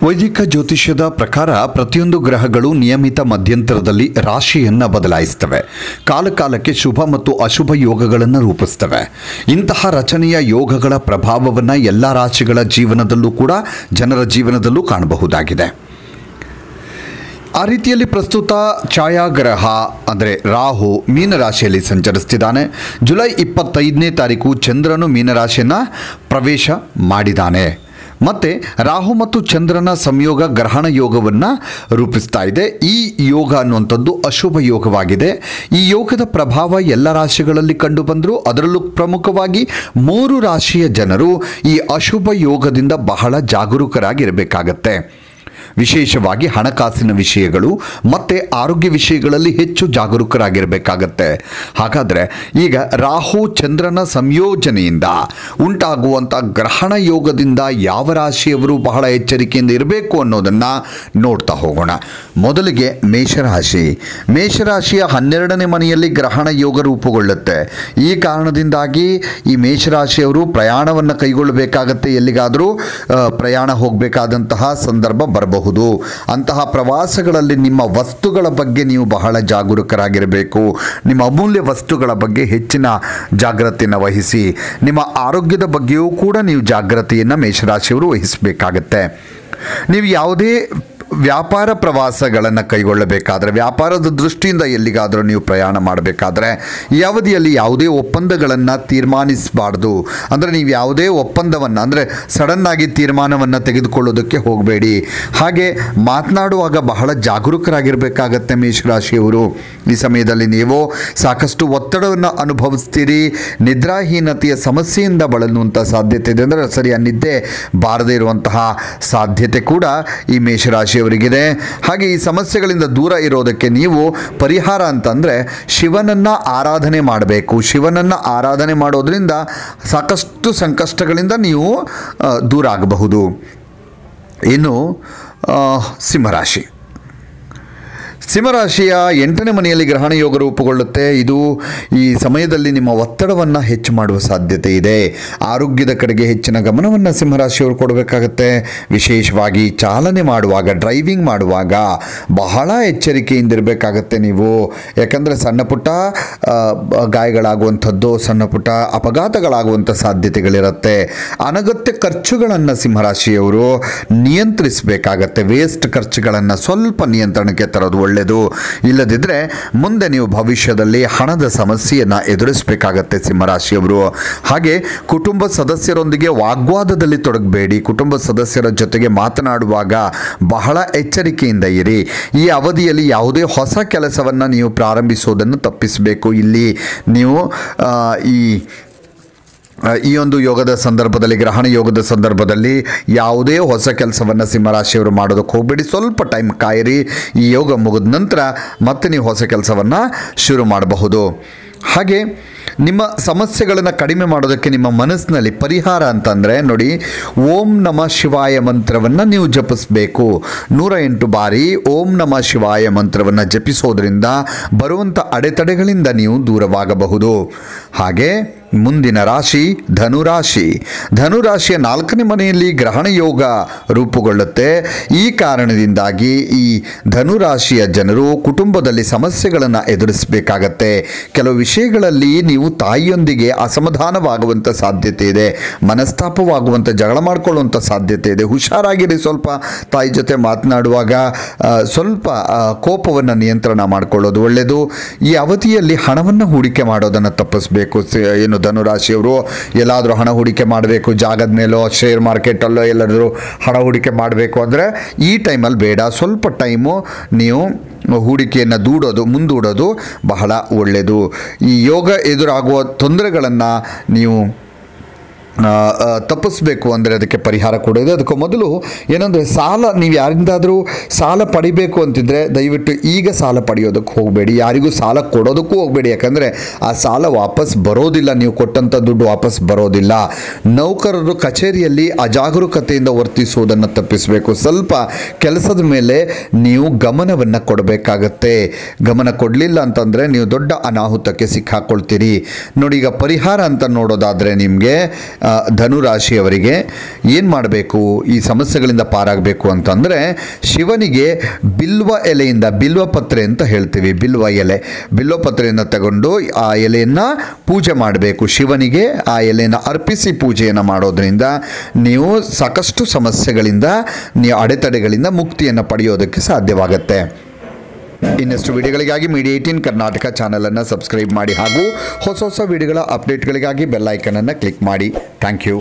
ವೈದಿಕ ಜ್ಯೋತಿಷ್ಯದ ಪ್ರಕಾರ ಪ್ರತಿಯೊಂದು ಗ್ರಹಗಳು ನಿಯಮಿತ ಮಧ್ಯಂತರದಲ್ಲಿ ರಾಶಿಯನ್ನು ಬದಲಾಯಿಸ್ತವೆ. ಕಾಲಕಾಲಕ್ಕೆ ಶುಭ ಮತ್ತು ಅಶುಭ ಯೋಗಗಳನ್ನು ರೂಪಿಸ್ತವೆ. ಇಂತಹ ರಚನೆಯ ಯೋಗಗಳ ಪ್ರಭಾವವನ್ನು ಎಲ್ಲ ರಾಶಿಗಳ ಜೀವನದಲ್ಲೂ ಕೂಡ ಜನರ ಜೀವನದಲ್ಲೂ ಕಾಣಬಹುದಾಗಿದೆ. ಆ ರೀತಿಯಲ್ಲಿ ಪ್ರಸ್ತುತ ಛಾಯಾಗ್ರಹ ಅಂದರೆ ರಾಹು ಮೀನರಾಶಿಯಲ್ಲಿ ಸಂಚರಿಸ್ತಿದ್ದಾನೆ. ಜುಲೈ 25ನೇ ತಾರೀಕು ಚಂದ್ರನು ಮೀನರಾಶಿಯನ್ನು ಪ್ರವೇಶ ಮಾಡಿದ್ದಾನೆ. ಮತ್ತು ರಾಹು ಮತ್ತು ಚಂದ್ರನ ಸಂಯೋಗ ಗ್ರಹಣ ಯೋಗವನ್ನು ರೂಪಿಸ್ತಾ ಇದೆ. ಈ ಯೋಗ ಅನ್ನುವಂಥದ್ದು ಅಶುಭ ಯೋಗವಾಗಿದೆ. ಈ ಯೋಗದ ಪ್ರಭಾವ ಎಲ್ಲ ರಾಶಿಗಳಲ್ಲಿ ಕಂಡುಬಂದರೂ ಅದರಲ್ಲೂ ಪ್ರಮುಖವಾಗಿ 3 ರಾಶಿಯ ಜನರು ಈ ಅಶುಭ ಯೋಗದಿಂದ ಬಹಳ ಜಾಗರೂಕರಾಗಿರಬೇಕಾಗತ್ತೆ. ವಿಶೇಷವಾಗಿ ಹಣಕಾಸಿನ ವಿಷಯಗಳು ಮತ್ತು ಆರೋಗ್ಯ ವಿಷಯಗಳಲ್ಲಿ ಹೆಚ್ಚು ಜಾಗರೂಕರಾಗಿರಬೇಕಾಗತ್ತೆ. ಹಾಗಾದರೆ ಈಗ ರಾಹು ಚಂದ್ರನ ಸಂಯೋಜನೆಯಿಂದ ಉಂಟಾಗುವಂಥ ಗ್ರಹಣ ಯೋಗದಿಂದ ಯಾವ ರಾಶಿಯವರು ಬಹಳ ಎಚ್ಚರಿಕೆಯಿಂದ ಇರಬೇಕು ಅನ್ನೋದನ್ನು ನೋಡ್ತಾ ಹೋಗೋಣ. ಮೊದಲಿಗೆ ಮೇಷರಾಶಿ. ಮೇಷರಾಶಿಯ 12ನೇ ಮನೆಯಲ್ಲಿ ಗ್ರಹಣ ಯೋಗ ರೂಪುಗೊಳ್ಳುತ್ತೆ. ಈ ಕಾರಣದಿಂದಾಗಿ ಈ ಮೇಷರಾಶಿಯವರು ಪ್ರಯಾಣವನ್ನು ಕೈಗೊಳ್ಳಬೇಕಾಗತ್ತೆ. ಎಲ್ಲಿಗಾದರೂ ಪ್ರಯಾಣ ಹೋಗಬೇಕಾದಂತಹ ಸಂದರ್ಭ ಬರಬಹುದು. ಅಂತಹ ಪ್ರವಾಸಗಳಲ್ಲಿ ನಿಮ್ಮ ವಸ್ತುಗಳ ಬಗ್ಗೆ ನೀವು ಬಹಳ ಜಾಗರೂಕರಾಗಿರಬೇಕು. ನಿಮ್ಮ ಅಮೂಲ್ಯ ವಸ್ತುಗಳ ಬಗ್ಗೆ ಹೆಚ್ಚಿನ ಜಾಗೃತಿಯನ್ನು ವಹಿಸಿ. ನಿಮ್ಮ ಆರೋಗ್ಯದ ಬಗ್ಗೆಯೂ ಕೂಡ ನೀವು ಜಾಗೃತಿಯನ್ನು ಮೇಷರಾಶಿಯವರು ವಹಿಸಬೇಕಾಗತ್ತೆ. ನೀವು ಯಾವುದೇ ವ್ಯಾಪಾರ ಪ್ರವಾಸಗಳನ್ನು ಕೈಗೊಳ್ಳಬೇಕಾದ್ರೆ, ವ್ಯಾಪಾರದ ದೃಷ್ಟಿಯಿಂದ ಎಲ್ಲಿಗಾದರೂ ನೀವು ಪ್ರಯಾಣ ಮಾಡಬೇಕಾದ್ರೆ ಈ ಅವಧಿಯಲ್ಲಿ ಯಾವುದೇ ಒಪ್ಪಂದಗಳನ್ನು ತೀರ್ಮಾನಿಸಬಾರ್ದು. ಅಂದರೆ ನೀವು ಯಾವುದೇ ಒಪ್ಪಂದವನ್ನು ಅಂದರೆ ಸಡನ್ನಾಗಿ ತೀರ್ಮಾನವನ್ನು ತೆಗೆದುಕೊಳ್ಳೋದಕ್ಕೆ ಹೋಗಬೇಡಿ. ಹಾಗೆ ಮಾತನಾಡುವಾಗ ಬಹಳ ಜಾಗರೂಕರಾಗಿರಬೇಕಾಗತ್ತೆ ಮೇಷರಾಶಿಯವರು. ಈ ಸಮಯದಲ್ಲಿ ನೀವು ಸಾಕಷ್ಟು ಒತ್ತಡವನ್ನು ಅನುಭವಿಸ್ತೀರಿ. ನಿದ್ರಾಹೀನತೆಯ ಸಮಸ್ಯೆಯಿಂದ ಬಳಲುವಂಥ ಸಾಧ್ಯತೆ ಇದೆ. ಅಂದರೆ ಸರಿಯಾದ ನಿದ್ದೆ ಬಾರದೇ ಇರುವಂತಹ ಸಾಧ್ಯತೆ ಕೂಡ ಈ ಮೇಷರಾಶಿಯವರಿಗಿದೆ. ಹಾಗೆ ಈ ಸಮಸ್ಯೆಗಳಿಂದ ದೂರ ಇರೋದಕ್ಕೆ ನೀವು ಪರಿಹಾರ ಅಂತಂದರೆ ಶಿವನನ್ನು ಆರಾಧನೆ ಮಾಡಬೇಕು. ಶಿವನನ್ನು ಆರಾಧನೆ ಮಾಡೋದ್ರಿಂದ ಸಾಕಷ್ಟು ಸಂಕಷ್ಟಗಳಿಂದ ನೀವು ದೂರ ಆಗಬಹುದು. ಇನ್ನು ಸಿಂಹರಾಶಿ. ಸಿಂಹರಾಶಿಯ 8ನೇ ಮನೆಯಲ್ಲಿ ಗ್ರಹಣ ಯೋಗ ರೂಪುಗೊಳ್ಳುತ್ತೆ. ಇದು ಈ ಸಮಯದಲ್ಲಿ ನಿಮ್ಮ ಒತ್ತಡವನ್ನು ಹೆಚ್ಚು ಮಾಡುವ ಸಾಧ್ಯತೆ ಇದೆ. ಆರೋಗ್ಯದ ಕಡೆಗೆ ಹೆಚ್ಚಿನ ಗಮನವನ್ನು ಸಿಂಹರಾಶಿಯವರು ಕೊಡಬೇಕಾಗತ್ತೆ. ವಿಶೇಷವಾಗಿ ಚಾಲನೆ ಮಾಡುವಾಗ, ಡ್ರೈವಿಂಗ್ ಮಾಡುವಾಗ ಬಹಳ ಎಚ್ಚರಿಕೆಯಿಂದಿರಬೇಕಾಗತ್ತೆ ನೀವು. ಯಾಕಂದರೆ ಸಣ್ಣ ಪುಟ್ಟ ಗಾಯಗಳಾಗುವಂಥದ್ದು, ಸಣ್ಣ ಪುಟ್ಟ ಅಪಘಾತಗಳಾಗುವಂಥ ಸಾಧ್ಯತೆಗಳಿರುತ್ತೆ. ಅನಗತ್ಯ ಖರ್ಚುಗಳನ್ನು ಸಿಂಹರಾಶಿಯವರು ನಿಯಂತ್ರಿಸಬೇಕಾಗತ್ತೆ. ವೇಸ್ಟ್ ಖರ್ಚುಗಳನ್ನು ಸ್ವಲ್ಪ ನಿಯಂತ್ರಣಕ್ಕೆ ತರೋದು ಒಳ್ಳೆಯದು. ಇಲ್ಲದಿದ್ದರೆ ಮುಂದೆ ನೀವು ಭವಿಷ್ಯದಲ್ಲಿ ಹಣದ ಸಮಸ್ಯೆಯನ್ನು ಎದುರಿಸಬೇಕಾಗತ್ತೆ ಸಿಂಹರಾಶಿಯವರು. ಹಾಗೆ ಕುಟುಂಬ ಸದಸ್ಯರೊಂದಿಗೆ ವಾಗ್ವಾದದಲ್ಲಿ ತೊಡಗಬೇಡಿ. ಕುಟುಂಬ ಸದಸ್ಯರ ಜೊತೆಗೆ ಮಾತನಾಡುವಾಗ ಬಹಳ ಎಚ್ಚರಿಕೆಯಿಂದ ಇರಿ. ಈ ಅವಧಿಯಲ್ಲಿ ಯಾವುದೇ ಹೊಸ ಕೆಲಸವನ್ನು ನೀವು ಪ್ರಾರಂಭಿಸೋದನ್ನು ತಪ್ಪಿಸಬೇಕು. ಇಲ್ಲಿ ನೀವು ಈ ಒಂದು ಯೋಗದ ಸಂದರ್ಭದಲ್ಲಿ, ಗ್ರಹಣ ಯೋಗದ ಸಂದರ್ಭದಲ್ಲಿ ಯಾವುದೇ ಹೊಸ ಕೆಲಸವನ್ನು ಸಿಂಹರಾಶಿಯವರು ಮಾಡೋದಕ್ಕೆ ಹೋಗಬೇಡಿ. ಸ್ವಲ್ಪ ಟೈಮ್ ಕಾಯಿರಿ. ಈ ಯೋಗ ಮುಗಿದ ನಂತರ ಮತ್ತೆ ನೀವು ಹೊಸ ಕೆಲಸವನ್ನು ಶುರು ಮಾಡಬಹುದು. ಹಾಗೆ ನಿಮ್ಮ ಸಮಸ್ಯೆಗಳನ್ನು ಕಡಿಮೆ ಮಾಡೋದಕ್ಕೆ ನಿಮ್ಮ ಮನಸ್ಸಿನಲ್ಲಿ ಪರಿಹಾರ ಅಂತಂದರೆ ನೋಡಿ, ಓಂ ನಮಃ ಶಿವಾಯ ಮಂತ್ರವನ್ನು ನೀವು ಜಪಿಸಬೇಕು. 108 ಬಾರಿ ಓಂ ನಮಃ ಶಿವಾಯ ಮಂತ್ರವನ್ನು ಜಪಿಸೋದ್ರಿಂದ ಬರುವಂಥ ಅಡೆತಡೆಗಳಿಂದ ನೀವು ದೂರವಾಗಬಹುದು. ಹಾಗೆ ಮುಂದಿನ ರಾಶಿ ಧನುರಾಶಿ. ಧನುರಾಶಿಯ 4ನೇ ಮನೆಯಲ್ಲಿ ಗ್ರಹಣ ಯೋಗ ರೂಪುಗೊಳ್ಳುತ್ತೆ. ಈ ಕಾರಣದಿಂದಾಗಿ ಈ ಧನುರಾಶಿಯ ಜನರು ಕುಟುಂಬದಲ್ಲಿ ಸಮಸ್ಯೆಗಳನ್ನು ಎದುರಿಸಬೇಕಾಗತ್ತೆ. ಕೆಲವು ವಿಷಯಗಳಲ್ಲಿ ನೀವು ತಾಯಿಯೊಂದಿಗೆ ಅಸಮಾಧಾನವಾಗುವಂಥ ಸಾಧ್ಯತೆ ಇದೆ. ಮನಸ್ತಾಪವಾಗುವಂಥ, ಜಗಳ ಮಾಡಿಕೊಳ್ಳುವಂಥ ಸಾಧ್ಯತೆ ಇದೆ. ಹುಷಾರಾಗಿರಿ. ಸ್ವಲ್ಪ ತಾಯಿ ಜೊತೆ ಮಾತನಾಡುವಾಗ ಸ್ವಲ್ಪ ಕೋಪವನ್ನು ನಿಯಂತ್ರಣ ಮಾಡಿಕೊಳ್ಳೋದು ಒಳ್ಳೆಯದು. ಈ ಅವಧಿಯಲ್ಲಿ ಹಣವನ್ನು ಹೂಡಿಕೆ ಮಾಡೋದನ್ನು ತಪ್ಪಿಸಬೇಕು. ಏನು ಧನುರಾಶಿಯವರು ಎಲ್ಲಾದರೂ ಹಣ ಹೂಡಿಕೆ ಮಾಡಬೇಕು, ಜಾಗದ ಮೇಲೋ ಶೇರ್ ಮಾರ್ಕೆಟಲ್ಲೋ ಎಲ್ಲಾದರೂ ಹಣ ಹೂಡಿಕೆ ಮಾಡಬೇಕು ಅಂದರೆ ಈ ಟೈಮಲ್ಲಿ ಬೇಡ. ಸ್ವಲ್ಪ ಟೈಮು ನೀವು ಹೂಡಿಕೆಯನ್ನು ಮುಂದೂಡೋದು ಬಹಳ ಒಳ್ಳೆಯದು. ಈ ಯೋಗ ಎದುರಾಗುವ ತೊಂದರೆಗಳನ್ನು ನೀವು ತಪ್ಪಿಸಬೇಕು ಅಂದರೆ ಅದಕ್ಕೆ ಪರಿಹಾರ ಕೊಡೋದು. ಅದಕ್ಕೆ ಮೊದಲು ಏನಂದರೆ ಸಾಲ, ನೀವು ಯಾರಿಂದಾದರೂ ಸಾಲ ಪಡಿಬೇಕು ಅಂತಿದ್ದರೆ ದಯವಿಟ್ಟು ಈಗ ಸಾಲ ಪಡೆಯೋದಕ್ಕೆ ಹೋಗಬೇಡಿ. ಯಾರಿಗೂ ಸಾಲ ಕೊಡೋದಕ್ಕೂ ಹೋಗಬೇಡಿ. ಯಾಕಂದರೆ ಆ ಸಾಲ ವಾಪಸ್ ಬರೋದಿಲ್ಲ. ನೀವು ಕೊಟ್ಟಂಥ ದುಡ್ಡು ವಾಪಸ್ ಬರೋದಿಲ್ಲ. ನೌಕರರು ಕಚೇರಿಯಲ್ಲಿ ಅಜಾಗರೂಕತೆಯಿಂದ ವರ್ತಿಸುವುದನ್ನು ತಪ್ಪಿಸಬೇಕು. ಸ್ವಲ್ಪ ಕೆಲಸದ ಮೇಲೆ ನೀವು ಗಮನವನ್ನು ಕೊಡಬೇಕಾಗತ್ತೆ. ಗಮನ ಕೊಡಲಿಲ್ಲ ಅಂತಂದರೆ ನೀವು ದೊಡ್ಡ ಅನಾಹುತಕ್ಕೆ ಸಿಕ್ಕಾಕೊಳ್ತೀರಿ. ನೋಡಿ, ಈಗ ಪರಿಹಾರ ಅಂತ ನೋಡೋದಾದರೆ ನಿಮಗೆ ಧನು ರಾಶಿಯವರಿಗೆ ಏನು ಮಾಡಬೇಕು ಈ ಸಮಸ್ಯೆಗಳಿಂದ ಪಾರಾಗಬೇಕು ಅಂತಂದರೆ, ಶಿವನಿಗೆ ಬಿಲ್ವ ಎಲೆಯಿಂದ, ಬಿಲ್ವ ಪತ್ರೆ ಅಂತ ಹೇಳ್ತೀವಿ, ಬಿಲ್ವ ಎಲೆ, ಬಿಲ್ವ ಪತ್ರೆಯನ್ನು ತಗೊಂಡು ಆ ಎಲೆಯನ್ನು ಪೂಜೆ ಮಾಡಬೇಕು. ಶಿವನಿಗೆ ಆ ಎಲೆಯನ್ನು ಅರ್ಪಿಸಿ ಪೂಜೆಯನ್ನು ಮಾಡೋದ್ರಿಂದ ನೀವು ಸಾಕಷ್ಟು ಸಮಸ್ಯೆಗಳಿಂದ, ನೀವು ಅಡೆತಡೆಗಳಿಂದ ಮುಕ್ತಿಯನ್ನು ಪಡೆಯೋದಕ್ಕೆ ಸಾಧ್ಯವಾಗುತ್ತೆ. ಇನ್ನಷ್ಟು ವಿಡಿಯೋಗಳಿಗಾಗಿ ಮೀಡಿಯಾ 18 ಕರ್ನಾಟಕ ಚಾನಲನ್ನು ಸಬ್ಸ್ಕ್ರೈಬ್ ಮಾಡಿ ಹಾಗೂ ಹೊಸ ವಿಡಿಯೋಗಳ ಅಪ್ಡೇಟ್ಗಳಿಗಾಗಿ ಬೆಲ್ ಐಕನನ್ನು ಕ್ಲಿಕ್ ಮಾಡಿ. Thank you.